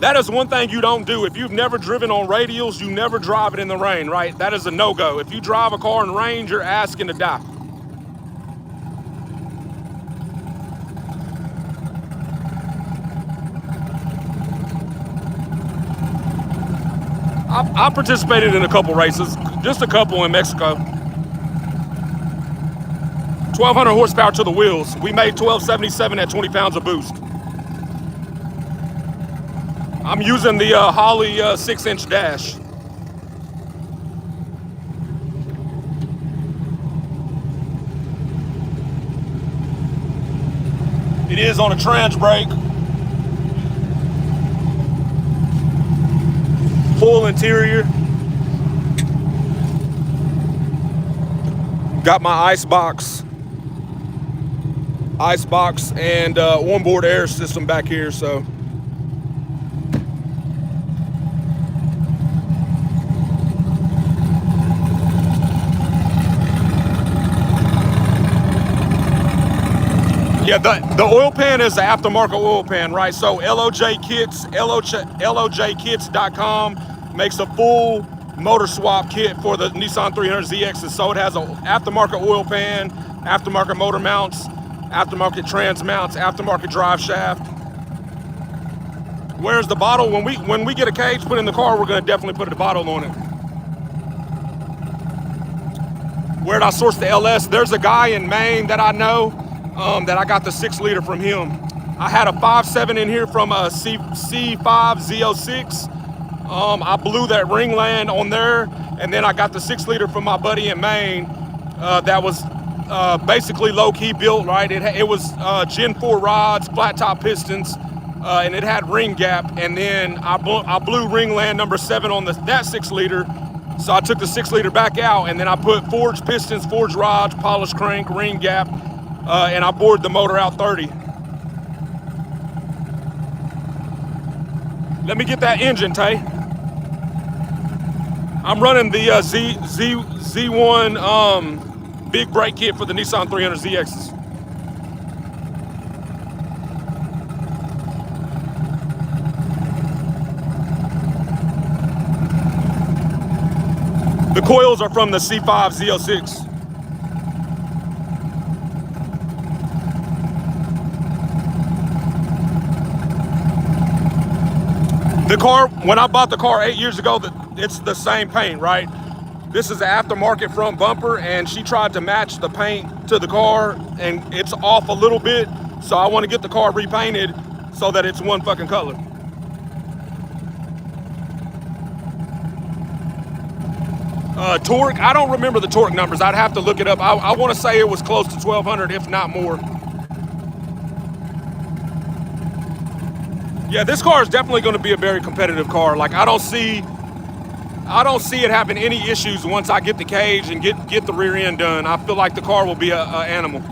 That is one thing you don't do. If you've never driven on radials, you never drive it in the rain, right? That is a no-go. If you drive a car in the rain, you're asking to die. I participated in a couple races, just a couple in Mexico. 1,200 horsepower to the wheels. We made 1277 at 20 pounds of boost. I'm using the Holley 6-inch dash. It is on a trans brake. Full interior. Got my ice box and onboard air system back here, so. Yeah, the oil pan is the aftermarket oil pan, right? So LOJ Kits, LOJKits.com makes a full motor swap kit for the Nissan 300zx. So it has an aftermarket oil pan, aftermarket motor mounts, aftermarket trans mounts, aftermarket drive shaft. Where's the bottle? When we get a cage put in the car, we're gonna definitely put a bottle on it. Where'd I source the LS? There's a guy in Maine that I know that I got the 6-liter from him. I had a 5.7 in here from a C5Z06. I blew that ringland on there, and then I got the 6-liter from my buddy in Maine that was basically low-key built, right? It was Gen 4 rods, flat top pistons, and it had ring gap, and then I blew ringland number 7 on that 6-liter. So I took the 6-liter back out, and then I put forged pistons, forged rods, polished crank, ring gap, and I bored the motor out 30. Let me get that engine, Tay. I'm running the Z1 big brake kit for the Nissan 300zx. The coils are from the C5Z06. The car, when I bought the car 8 years ago, it's the same paint, right? This is the aftermarket front bumper, and she tried to match the paint to the car, and it's off a little bit, so I want to get the car repainted so that it's one fucking color. Torque, I don't remember the torque numbers. I'd have to look it up. I want to say it was close to 1,200, if not more. Yeah, this car is definitely going to be a very competitive car. Like, I don't see it having any issues once I get the cage and get the rear end done. I feel like the car will be a animal.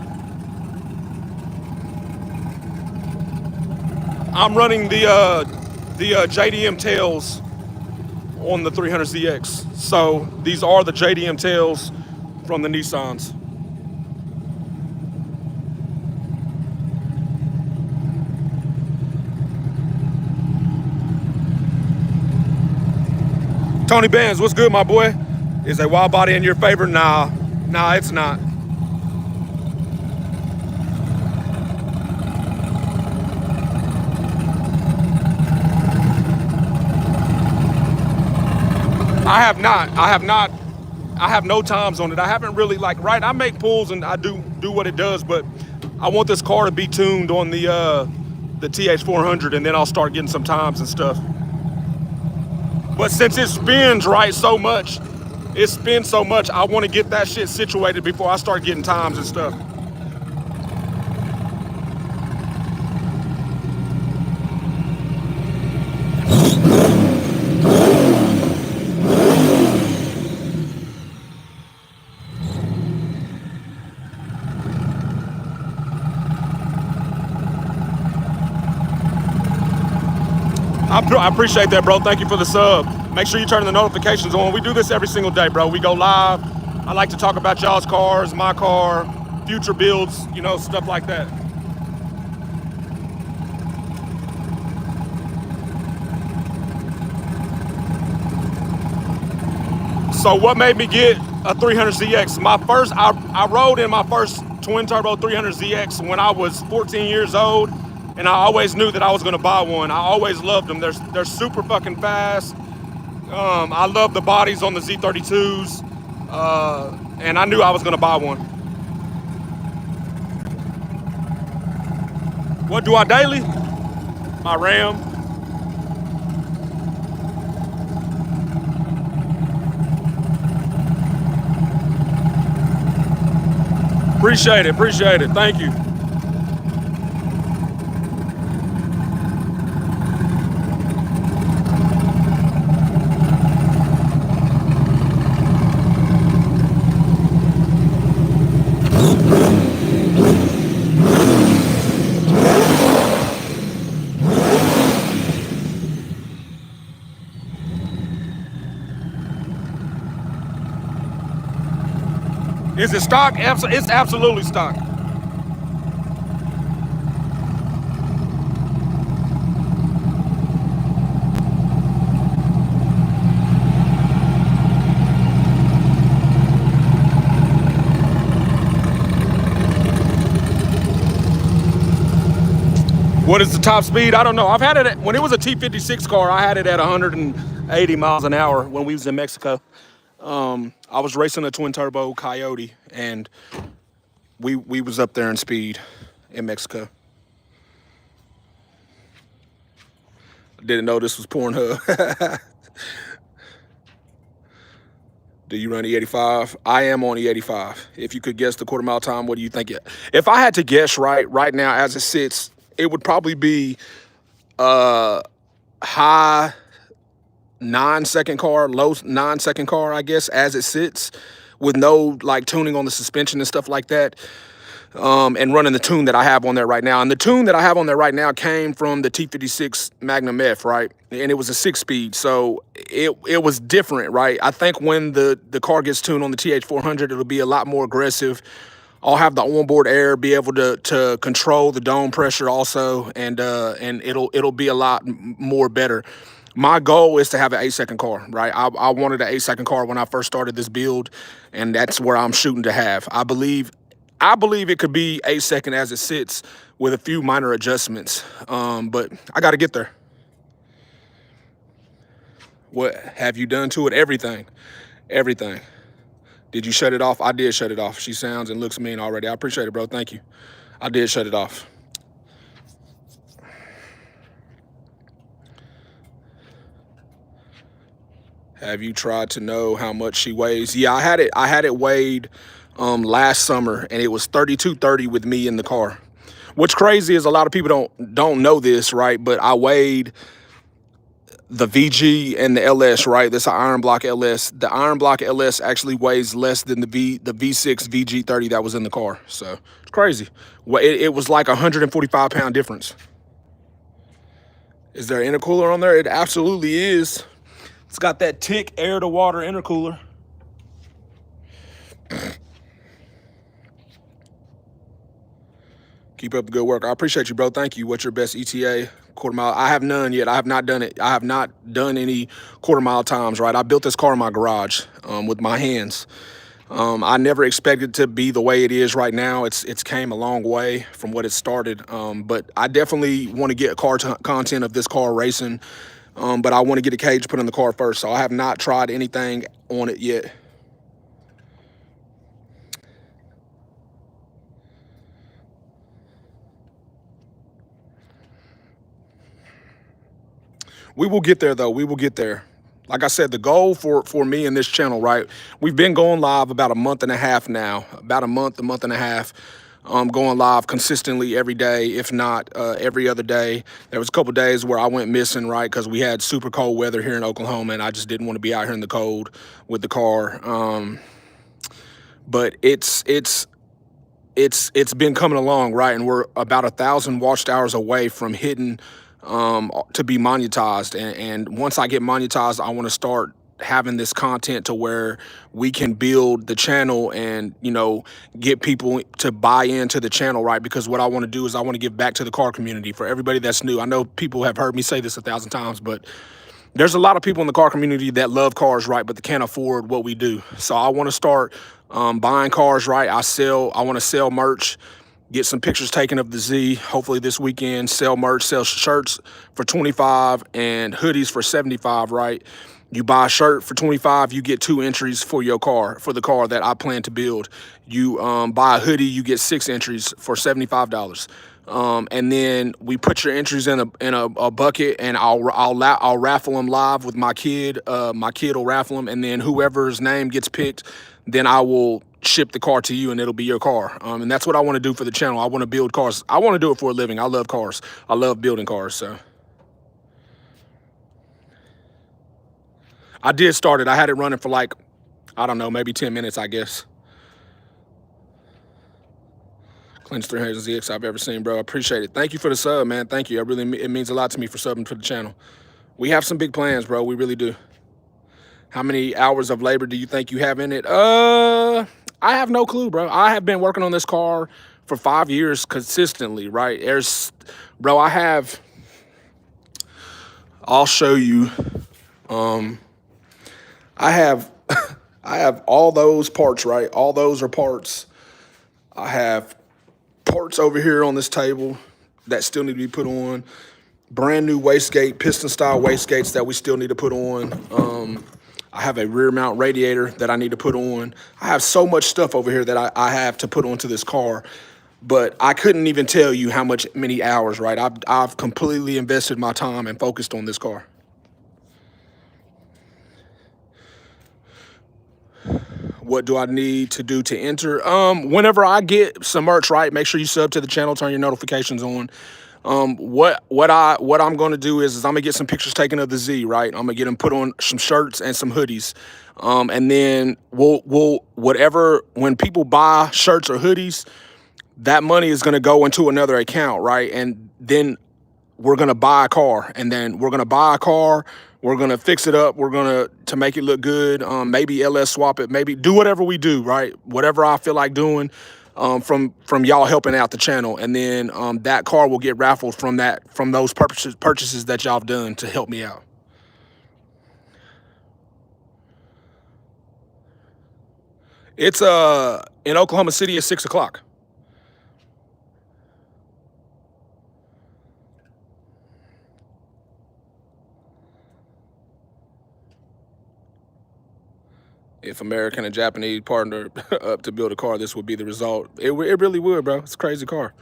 I'm running the JDM tails on the 300zx. So these are the JDM tails from the Nissans. Tony Benz, what's good, my boy? Is a wild body in your favor? Nah, it's not. I have no times on it. I haven't really, like, right, I make pulls and I do what it does, but I want this car to be tuned on the the TH400, and then I'll start getting some times and stuff. But since it spins right so much, I want to get that shit situated before I start getting times and stuff. I appreciate that, bro. Thank you for the sub. Make sure you turn the notifications on. We do this every single day, bro. We go live. I like to talk about y'all's cars, my car, future builds, you know, stuff like that. So what made me get a 300ZX? I rode in my first twin turbo 300ZX when I was 14 years old, and I always knew that I was gonna buy one. I always loved them. They're super fucking fast. I love the bodies on the Z32s, and I knew I was gonna buy one. What do I daily? My Ram. Appreciate it, thank you. Is it stock? It's absolutely stock. What is the top speed? I don't know. I've had it when it was a T56 car. I had it at 180 miles an hour when we was in Mexico. I was racing a twin turbo Coyote, and we was up there in speed in Mexico. Didn't know this was Pornhub. Do you run E85? I am on E85. If you could guess the quarter mile time, what do you think? If I had to guess right now as it sits, it would probably be high 9-second car, low 9-second car, I guess, as it sits, with no like tuning on the suspension and stuff like that. And running the tune that I have on there right now. And the tune that I have on there right now came from the T56 Magnum F, right? And it was a 6-speed, so it was different, right? I think when the car gets tuned on the TH400, it'll be a lot more aggressive. I'll have the onboard air, be able to control the dome pressure also, and it'll be a lot more better. My goal is to have an 8-second car, right? I wanted an 8-second car when I first started this build, and that's where I'm shooting to have. I believe it could be 8-second as it sits with a few minor adjustments, but I got to get there. What have you done to it? Everything. Did you shut it off? I did shut it off. She sounds and looks mean already. I appreciate it, bro. Thank you. I did shut it off. Have you tried to know how much she weighs? Yeah, I had it weighed last summer, and it was 3230 with me in the car. What's crazy is a lot of people don't know this, right? But I weighed the VG and the LS, right? That's an Iron Block LS. The Iron Block LS actually weighs less than the V6 VG30 that was in the car. So it's crazy. Well, it was like a 145-pound difference. Is there an intercooler on there? It absolutely is. It's got that Tick air-to-water intercooler. Keep up the good work. I appreciate you, bro. Thank you. What's your best ETA quarter mile? I have none yet. I have not done it. I have not done any quarter mile times, right? I built this car in my garage with my hands. I never expected it to be the way it is right now. It's came a long way from what it started. But I definitely want to get car content of this car racing. But I want to get a cage put in the car first. So I have not tried anything on it yet. We will get there, though. We will get there. Like I said, the goal for me and this channel, right? We've been going live about a month and a half now, about a month and a half, going live consistently every day, if not every other day. There was a couple days where I went missing, right? Because we had super cold weather here in Oklahoma, and I just didn't want to be out here in the cold with the car. But it's been coming along, right? And we're about 1,000 watched hours away from hitting to be monetized. And once I get monetized, I want to start having this content to where we can build the channel and, you know, get people to buy into the channel, right? Because what I want to do is I want to give back to the car community. For everybody that's new, I know people have heard me say this 1,000 times, but there's a lot of people in the car community that love cars, right, but they can't afford what we do. So I want to start buying cars, right? I want to sell merch, get some pictures taken of the Z, hopefully this weekend, sell merch, sell shirts for 25 and hoodies for 75, right? You buy a shirt for 25, you get 2 entries for your car, for the car that I plan to build. You buy a hoodie, you get 6 entries for $75. And then we put your entries in a bucket, and I'll raffle them live with my kid. My kid will raffle them, and then whoever's name gets picked, then I will ship the car to you, and it'll be your car. And that's what I want to do for the channel. I want to build cars. I want to do it for a living. I love cars. I love building cars. So I did start it. I had it running for like, I don't know, maybe 10 minutes, I guess. Cleanest 300zx I've ever seen, bro. I appreciate it. Thank you for the sub, man. Thank you. It means a lot to me for subbing to the channel. We have some big plans, bro. We really do. How many hours of labor do you think you have in it? I have no clue, bro. I have been working on this car for 5 years consistently, right? Bro, I'll show you. I have I have all those parts, right? All those are parts. I have parts over here on this table that still need to be put on. Brand new wastegate, piston style wastegates that we still need to put on. I have a rear mount radiator that I need to put on. I have so much stuff over here that I have to put onto this car, but I couldn't even tell you how many hours, right? I've completely invested my time and focused on this car. What do I need to do to enter? Whenever I get some merch, right, make sure you sub to the channel, turn your notifications on. What I'm gonna do is I'm gonna get some pictures taken of the Z, right? I'm gonna get them put on some shirts and some hoodies. And then when people buy shirts or hoodies, that money is gonna go into another account, right? And then we're gonna buy a car, and then we're gonna buy a car. We're gonna fix it up. We're gonna to make it look good. Maybe LS swap it. Maybe do whatever we do, right? Whatever I feel like doing, from y'all helping out the channel, and then that car will get raffled from those purchases that y'all have done to help me out. It's in Oklahoma City at 6 o'clock. If American and Japanese partnered up to build a car, this would be the result. It really would, bro. It's a crazy car.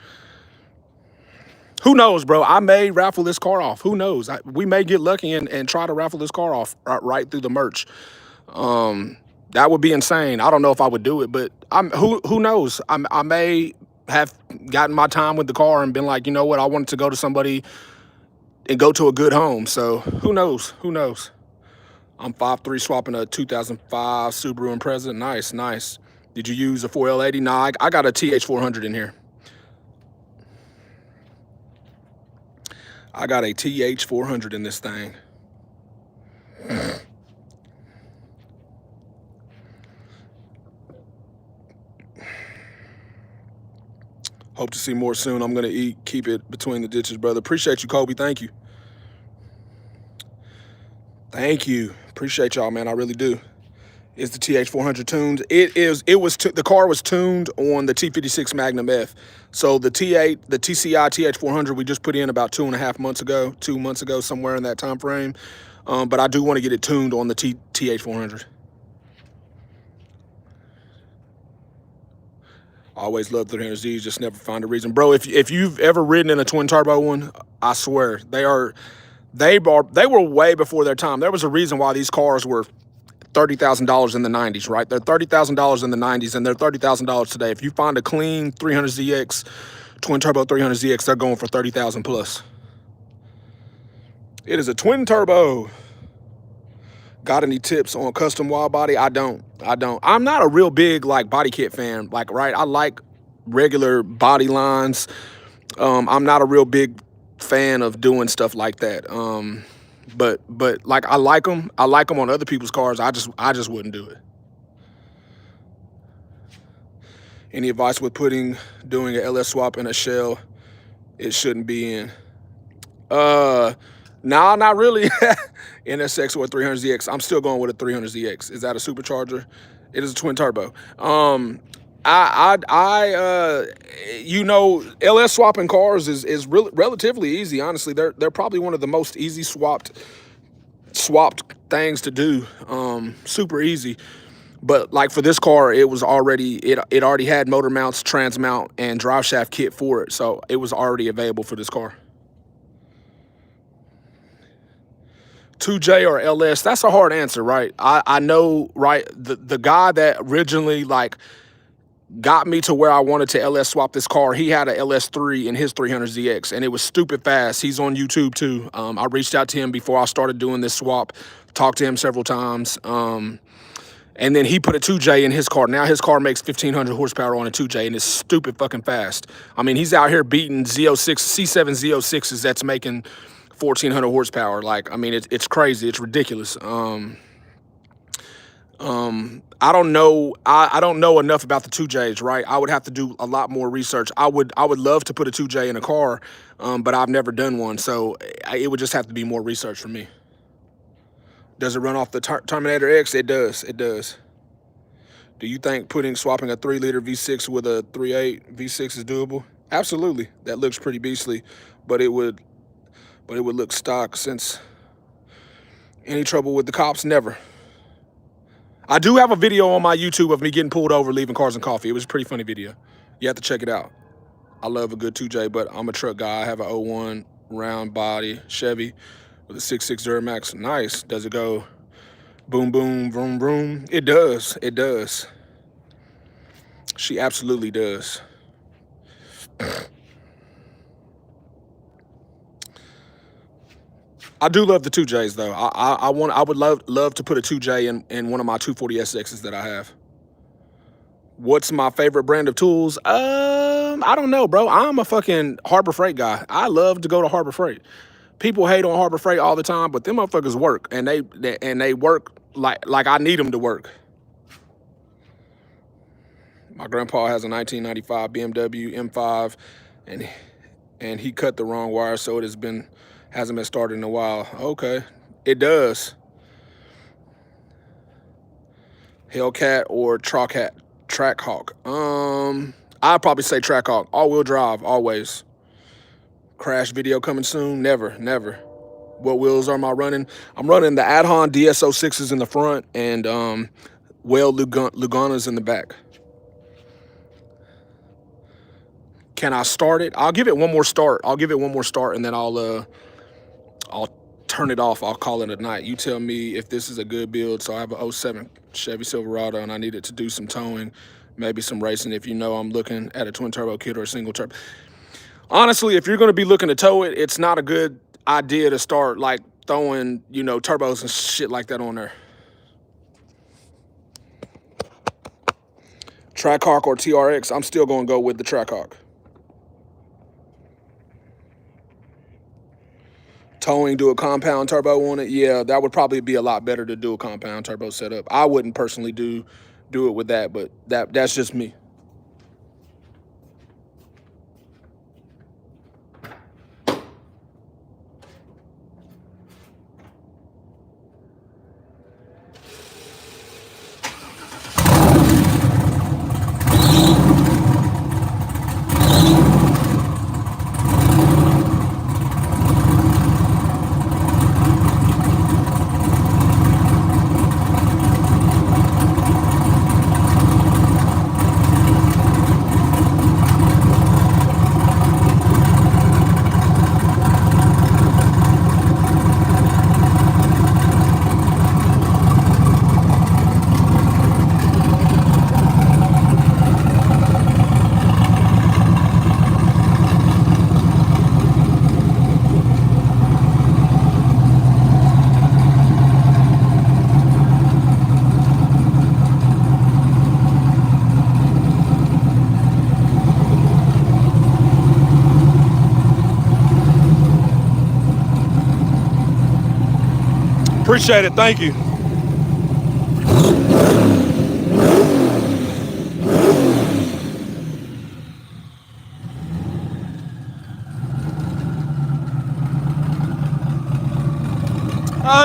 Who knows, bro? I may raffle this car off. Who knows? We may get lucky and try to raffle this car off right through the merch. That would be insane. I don't know if I would do it, but who knows? I may have gotten my time with the car and been like, you know what? I wanted to go to somebody and go to a good home. So who knows? Who knows? I'm 5'3", swapping a 2005 Subaru Impreza. Nice, nice. Did you use a 4L80? Nah, I got a TH400 in here. I got a TH400 in this thing. Hope to see more soon. I'm gonna keep it between the ditches, brother. Appreciate you, Kobe. Thank you. Thank you. Appreciate y'all, man. I really do. Is the TH400 tuned? The car was tuned on the T56 Magnum F. So the TCI TH400 we just put in about 2 months ago, somewhere in that time frame. But I do want to get it tuned on the TH400. Always love 300Zs, just never find a reason. Bro, if you've ever ridden in a twin turbo one, I swear, They were way before their time. There was a reason why these cars were $30,000 in the 90s, right? They're $30,000 in the 90s, and they're $30,000 today. If you find a clean 300ZX, twin turbo 300ZX, they're going for 30,000 plus. It is a twin turbo. Got any tips on custom wide body? I don't. I'm not a real big like body kit fan. Like, right? I like regular body lines. I'm not a real big fan of doing stuff like that. But like I like them. I like them on other people's cars. I just wouldn't do it. Any advice with doing an LS swap in a shell it shouldn't be in? Nah, not really. NSX or 300ZX. I'm still going with a 300ZX. Is that a supercharger? It is a twin turbo. You know, LS swapping cars is relatively easy. Honestly, they're probably one of the most easy swapped things to do. Super easy. But like for this car, it was already it already had motor mounts, trans mount, and drive shaft kit for it, so it was already available for this car. 2J or LS? That's a hard answer, right? I know, right? The guy that originally like got me to where I wanted to LS swap this car, he had a LS3 in his 300ZX, and it was stupid fast. He's on YouTube too. I reached out to him before I started doing this swap, talked to him several times, and then he put a 2J in his car. Now his car makes 1,500 horsepower on a 2J, and it's stupid fucking fast. I mean, he's out here beating C7 Z06s that's making 1,400 horsepower. Like, I mean, it's crazy. It's ridiculous. I don't know. I don't know enough about the 2Js, right? I would have to do a lot more research. I would love to put a 2J in a car, but I've never done one, so it would just have to be more research for me. Does it run off the Terminator X? It does. It does. Do you think swapping a 3-liter V6 with a 3.8 V6 is doable? Absolutely. That looks pretty beastly, but it would look stock. Since any trouble with the cops? Never. I do have a video on my YouTube of me getting pulled over leaving Cars and Coffee. It was a pretty funny video. You have to check it out. I love a good 2J, but I'm a truck guy. I have a 01 round body Chevy with a 6.6 Duramax. Nice. Does it go boom, boom, vroom, vroom? It does. It does. She absolutely does. I do love the 2Js though. I would love to put a 2J in one of my 240SXs that I have. What's my favorite brand of tools? I don't know, bro. I'm a fucking Harbor Freight guy. I love to go to Harbor Freight. People hate on Harbor Freight all the time, but them motherfuckers work, and they work like I need them to work. My grandpa has a 1995 BMW M5, and he cut the wrong wire, so it hasn't been started in a while. Okay, it does. Hellcat or Trackhawk? I'd probably say Trackhawk. All-wheel drive, always. Crash video coming soon? Never, never. What wheels am I running? I'm running the Adhon DS06s in the front and Luganas in the back. Can I start it? I'll give it one more start. I'll give it one more start, and then I'll turn it off. I'll call it a night. You tell me if this is a good build. So I have a 07 Chevy Silverado, and I needed to do some towing, maybe some racing. If you know I'm looking at a twin turbo kit or a single turbo. Honestly, if you're going to be looking to tow it, it's not a good idea to start like throwing, you know, turbos and shit like that on there. Trackhawk or TRX? I'm still going to go with the Trackhawk. Towing, do a compound turbo on it? Yeah, that would probably be a lot better to do a compound turbo setup. I wouldn't personally do it with that, but that's just me. Appreciate it. Thank you.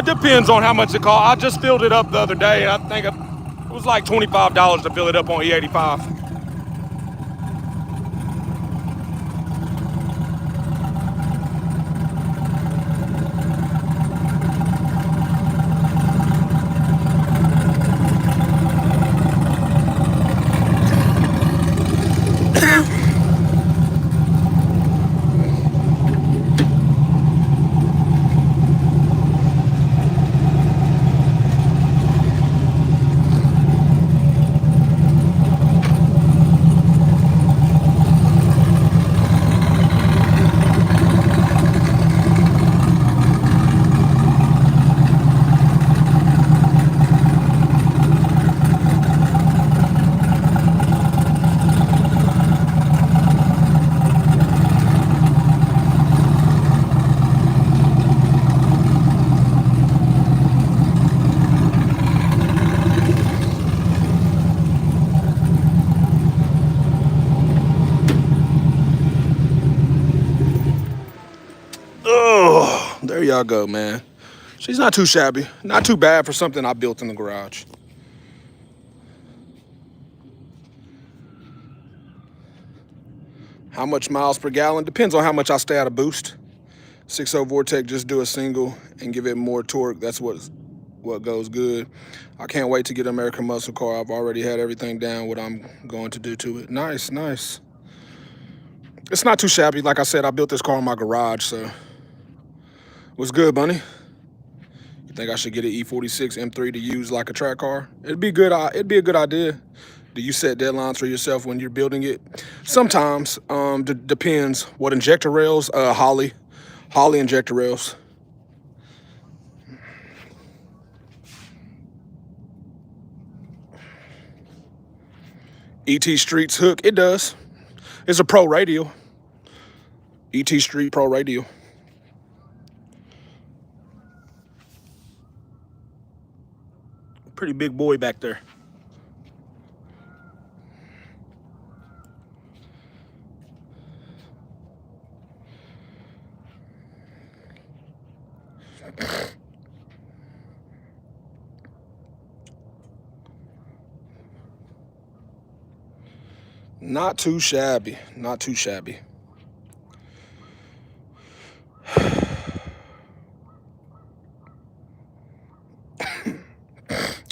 Depends on how much it costs. I just filled it up the other day, and I think it was like $25 to fill it up on E85. Oh, there y'all go, man. She's not too shabby. Not too bad for something I built in the garage. How much miles per gallon? Depends on how much I stay out of boost. 6.0 Vortec, just do a single and give it more torque. That's what goes good. I can't wait to get an American muscle car. I've already had everything down, what I'm going to do to it. Nice, nice. It's not too shabby. Like I said, I built this car in my garage, so. What's good, Bunny? You think I should get an E46 M3 to use like a track car? It'd be good. It'd be a good idea. Do you set deadlines for yourself when you're building it? Sometimes. Depends. What injector rails? Holly injector rails. ET Streets hook. It does. It's a pro radial. ET Street Pro radial. Pretty big boy back there. Not too shabby. Not too shabby.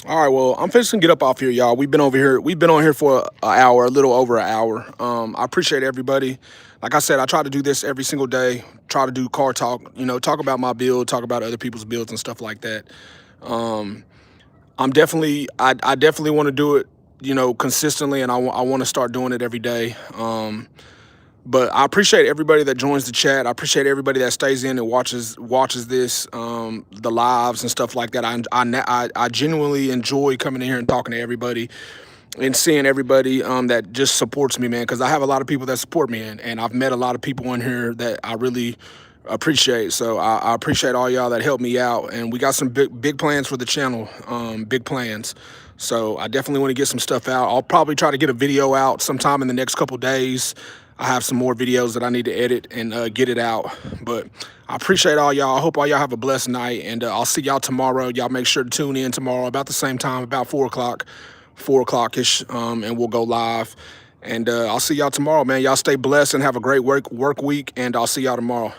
All right, well, I'm fixing to get up off here, y'all. We've been on here for an hour, a little over an hour. I appreciate everybody. Like I said, I try to do this every single day. Try to do car talk, talk about my build, talk about other people's builds and stuff like that. I definitely want to do it, consistently, and I want to start doing it every day. But I appreciate everybody that joins the chat. I appreciate everybody that stays in and watches this, the lives and stuff like that. I genuinely enjoy coming in here and talking to everybody and seeing everybody that just supports me, man, because I have a lot of people that support me, and I've met a lot of people in here that I really appreciate. So I appreciate all y'all that help me out, and we got some big plans for the channel, big plans. So I definitely want to get some stuff out. I'll probably try to get a video out sometime in the next couple days. I have some more videos that I need to edit and get it out. But I appreciate all y'all. I hope all y'all have a blessed night, and I'll see y'all tomorrow. Y'all make sure to tune in tomorrow about the same time, about 4 o'clock-ish, and we'll go live. And I'll see y'all tomorrow, man. Y'all stay blessed and have a great work week, and I'll see y'all tomorrow.